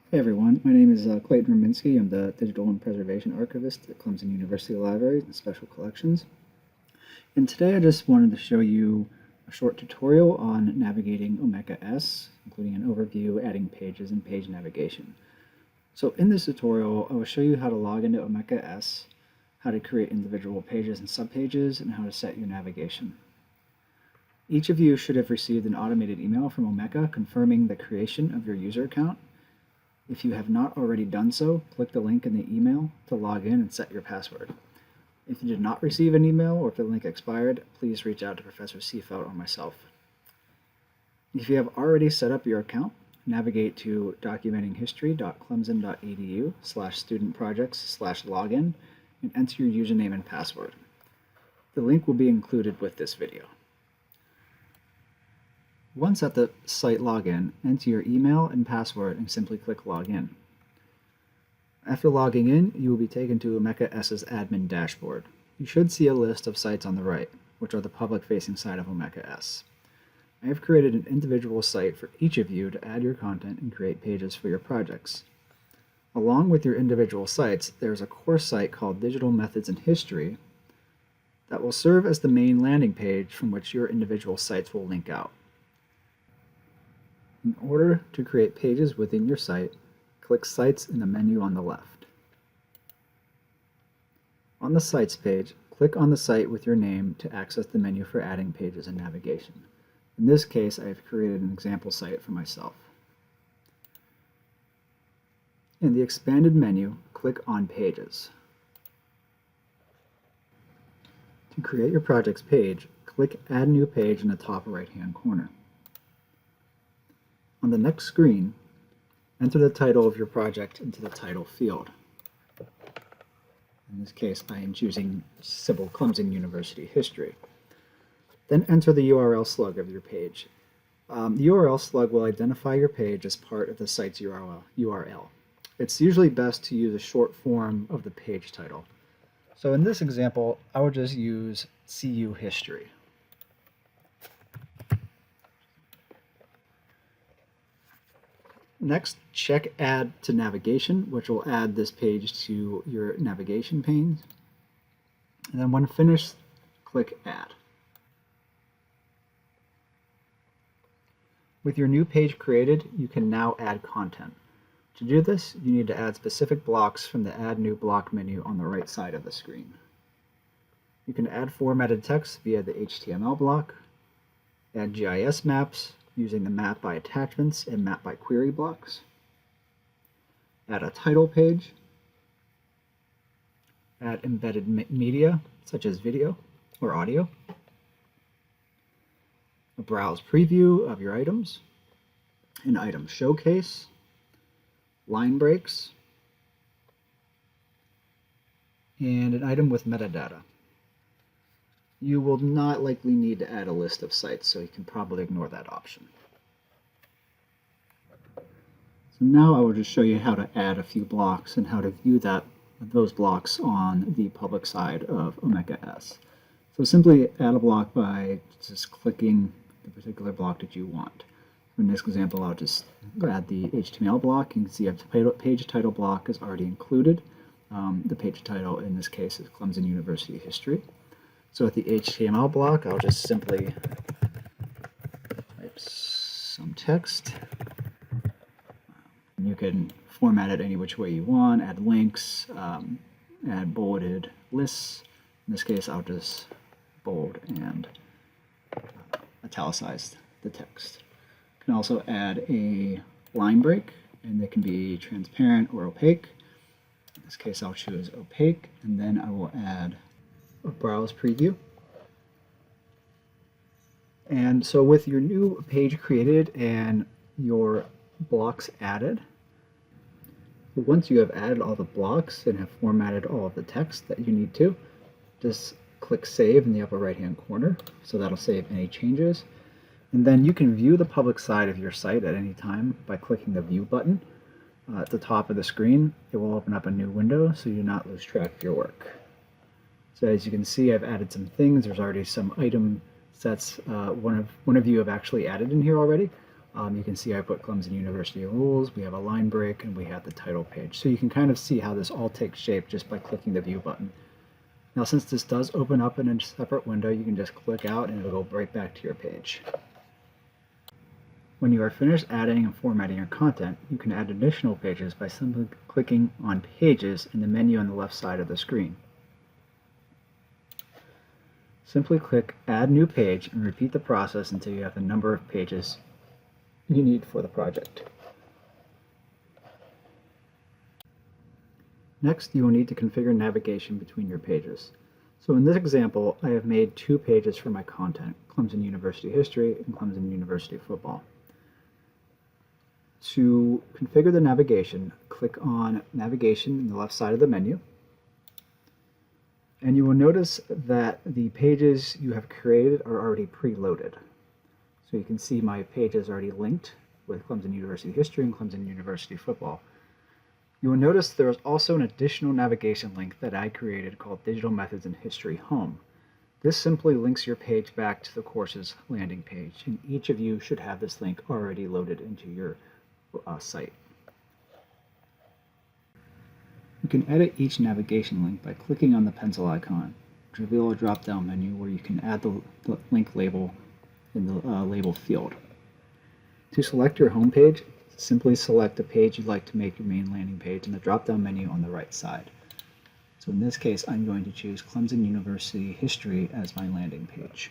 Hey everyone, my name is Clayton Raminsky. I'm the Digital and Preservation Archivist at Clemson University Libraries and Special Collections. And today I just wanted to show you a short tutorial on navigating Omeka S, including an overview, adding pages, and page navigation. So in this tutorial, I will show you how to log into Omeka S, how to create individual pages and subpages, and how to set your navigation. Each of you should have received an automated email from Omeka confirming the creation of your user account. If you have not already done so, click the link in the email to log in and set your password. If you did not receive an email or if the link expired, please reach out to Professor Seifelt or myself. If you have already set up your account, navigate to documentinghistory.clemson.edu/studentprojects/login and enter your username and password. The link will be included with this video. Once at the site login, enter your email and password and simply click Login. After logging in, you will be taken to Omeka S's admin dashboard. You should see a list of sites on the right, which are the public-facing side of Omeka S. I have created an individual site for each of you to add your content and create pages for your projects. Along with your individual sites, there is a core site called Digital Methods in History that will serve as the main landing page from which your individual sites will link out. In order to create pages within your site, click Sites in the menu on the left. On the Sites page, click on the site with your name to access the menu for adding pages and navigation. In this case, I have created an example site for myself. In the expanded menu, click on Pages. To create your project's page, click Add New Page in the top right-hand corner. On the next screen, enter the title of your project into the title field. In this case, I am choosing Civil Clemson University History. Then enter the URL slug of your page. The URL slug will identify your page as part of the site's URL. It's usually best to use a short form of the page title. So in this example, I would just use CU History. Next, check Add to Navigation, which will add this page to your navigation pane. And then when finished, click Add. With your new page created, you can now add content. To do this, you need to add specific blocks from the Add New Block menu on the right side of the screen. You can add formatted text via the HTML block, add GIS maps, using the Map by Attachments and Map by Query blocks. Add a title page. Add embedded media, such as video or audio. A browse preview of your items. An item showcase. Line breaks. And an item with metadata. You will not likely need to add a list of sites, so you can probably ignore that option. So now I will just show you how to add a few blocks and how to view those blocks on the public side of Omeka S. So simply add a block by just clicking the particular block that you want. In this example, I'll just add the HTML block. You can see the page title block is already included. The page title in this case is Clemson University History. So with the HTML block, I'll just simply type some text. You can format it any which way you want, add links, add bulleted lists. In this case, I'll just bold and italicize the text. You can also add a line break, and they can be transparent or opaque. In this case, I'll choose opaque, and then I will add a browse preview. And so with your new page created and your blocks added, once you have added all the blocks and have formatted all of the text that you need to, just click Save in the upper right hand corner, so that'll save any changes. And then you can view the public side of your site at any time by clicking the View button at the top of the screen. It will open up a new window so you do not lose track of your work. So as you can see, I've added some things. There's already some item sets one of you have actually added in here already. You can see I put Clemson University rules, we have a line break, and we have the title page. So you can kind of see how this all takes shape just by clicking the view button. Now since this does open up in a separate window, you can just click out and it'll go right back to your page. When you are finished adding and formatting your content, you can add additional pages by simply clicking on Pages in the menu on the left side of the screen. Simply click Add New Page and repeat the process until you have the number of pages you need for the project. Next, you will need to configure navigation between your pages. So in this example, I have made 2 pages for my content, Clemson University History and Clemson University Football. To configure the navigation, click on Navigation in the left side of the menu, and you will notice that the pages you have created are already preloaded. So you can see my pages already linked with Clemson University History and Clemson University Football. You will notice there is also an additional navigation link that I created called Digital Methods in History Home. This simply links your page back to the course's landing page, and each of you should have this link already loaded into your site. You can edit each navigation link by clicking on the pencil icon, which will reveal a drop-down menu where you can add the link label in the label field. To select your home page, simply select the page you'd like to make your main landing page in the drop-down menu on the right side. So in this case, I'm going to choose Clemson University History as my landing page.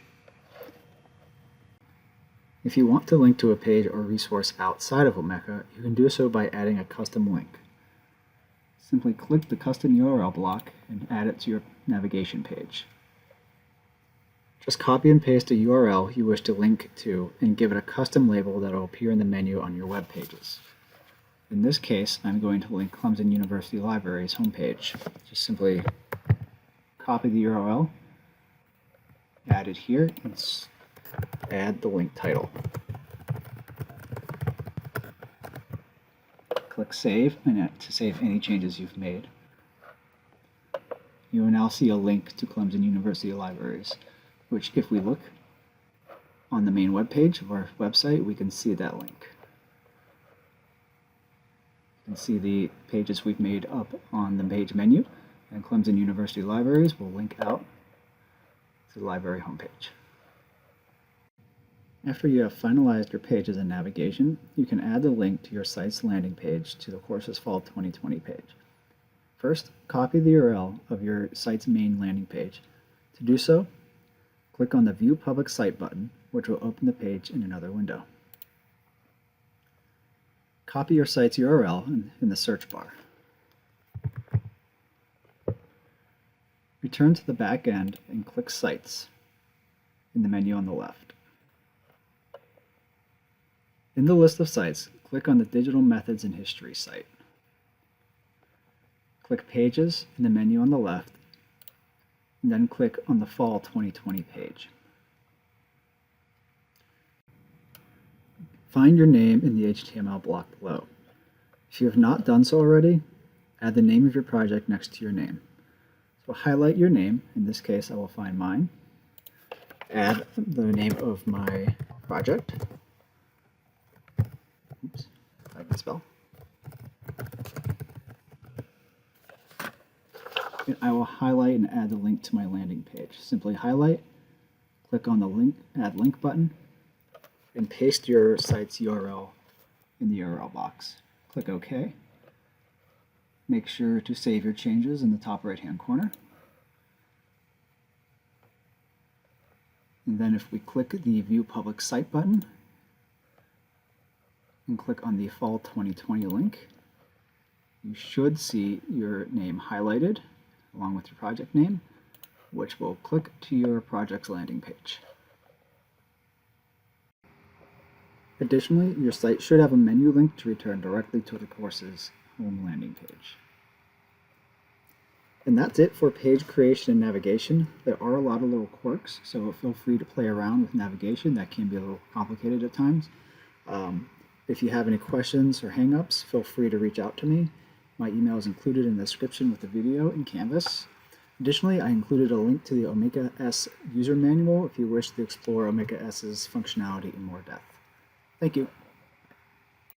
If you want to link to a page or resource outside of Omeka, you can do so by adding a custom link. Simply click the custom URL block and add it to your navigation page. Just copy and paste a URL you wish to link to and give it a custom label that will appear in the menu on your web pages. In this case, I'm going to link Clemson University Library's homepage. Just simply copy the URL, add it here, and add the link title. Click Save to save any changes you've made. You will now see a link to Clemson University Libraries, which if we look on the main web page of our website, we can see that link. You can see the pages we've made up on the page menu, and Clemson University Libraries will link out to the library homepage. After you have finalized your pages and navigation, you can add the link to your site's landing page to the course's Fall 2020 page. First, copy the URL of your site's main landing page. To do so, click on the View Public Site button, which will open the page in another window. Copy your site's URL in the search bar. Return to the back end and click Sites in the menu on the left. In the list of sites, click on the Digital Methods in History site. Click Pages in the menu on the left, and then click on the Fall 2020 page. Find your name in the HTML block below. If you have not done so already, add the name of your project next to your name. So highlight your name. In this case, I will find mine. Add the name of my project. Oops, I can spell. And I will highlight and add the link to my landing page. Simply highlight, click on the link, Add Link button, and paste your site's URL in the URL box. Click OK. Make sure to save your changes in the top right-hand corner. And then if we click the View Public Site button and click on the Fall 2020 link, you should see your name highlighted along with your project name, which will click to your project's landing page. Additionally, your site should have a menu link to return directly to the course's home landing page. And that's it for page creation and navigation. There are a lot of little quirks, so feel free to play around with navigation. That can be a little complicated at times. If you have any questions or hang-ups, feel free to reach out to me. My email is included in the description with the video in Canvas. Additionally, I included a link to the Omeka S user manual if you wish to explore Omeka S's functionality in more depth. Thank you.